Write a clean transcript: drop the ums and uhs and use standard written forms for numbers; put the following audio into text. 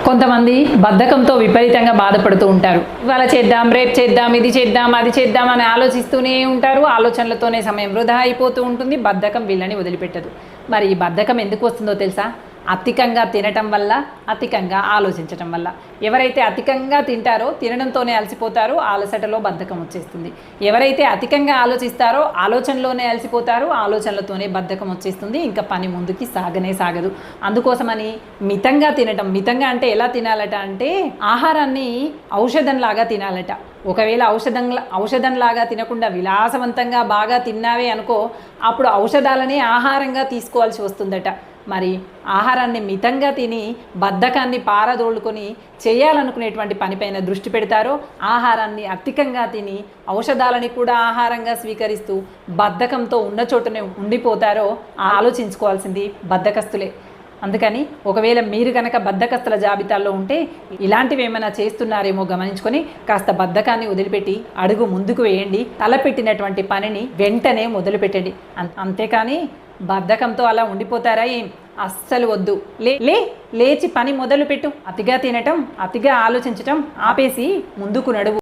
కొంతమంది బద్ధకంతో విపరీతంగా బాధపడుతూ ఉంటారు. ఇవాళ చేద్దాం, రేపు చేద్దాం, ఇది చేద్దాం, అది చేద్దాం అని ఆలోచిస్తూనే ఉంటారు. ఆలోచనలతోనే సమయం వృధా అయిపోతూ ఉంటుంది. బద్ధకం వీళ్ళని వదిలిపెట్టదు. మరి ఈ బద్ధకం ఎందుకు వస్తుందో తెలుసా? అధికంగా తినటం వల్ల, అధికంగా ఆలోచించటం వల్ల. ఎవరైతే అధికంగా తింటారో తినడంతోనే అలసిపోతారో అలసటలో బద్ధకం వచ్చేస్తుంది. ఎవరైతే అధికంగా ఆలోచిస్తారో ఆలోచనలోనే అలసిపోతారో ఆలోచనలతోనే బద్ధకం వచ్చేస్తుంది. ఇంకా పని ముందుకి సాగదు. అందుకోసమని మితంగా తినటం. మితంగా అంటే ఎలా తినాలట అంటే ఆహారాన్ని ఔషధంలాగా తినాలట. ఒకవేళ ఔషధంలాగా తినకుండా విలాసవంతంగా బాగా తిన్నావే అనుకో, అప్పుడు ఔషధాలనే ఆహారంగా తీసుకోవాల్సి వస్తుందట. మరి ఆహారాన్ని మితంగా తిని బద్ధకాన్ని పారదోలుకొని చేయాలనుకునేటువంటి పనిపైన దృష్టి పెడతారో, ఆహారాన్ని అధికంగా తిని ఔషధాలని కూడా ఆహారంగా స్వీకరిస్తూ బద్ధకంతో ఉన్న చోటనే ఉండిపోతారో ఆలోచించుకోవాల్సింది బద్ధకస్తులే. అందుకని ఒకవేళ మీరు కనుక బద్ధకస్తుల జాబితాలో ఉంటే ఇలాంటివి ఏమైనా చేస్తున్నారేమో గమనించుకొని కాస్త బద్ధకాన్ని వదిలిపెట్టి అడుగు ముందుకు వేయండి. తలపెట్టినటువంటి పనిని వెంటనే మొదలుపెట్టండి. అంతేకాని బద్ధకంతో అలా ఉండిపోతారా ఏం? అస్సలు వద్దు. లేచి పని మొదలుపెట్టు. అతిగా తినటం, అతిగా ఆలోచించటం ఆపేసి ముందుకు నడువు.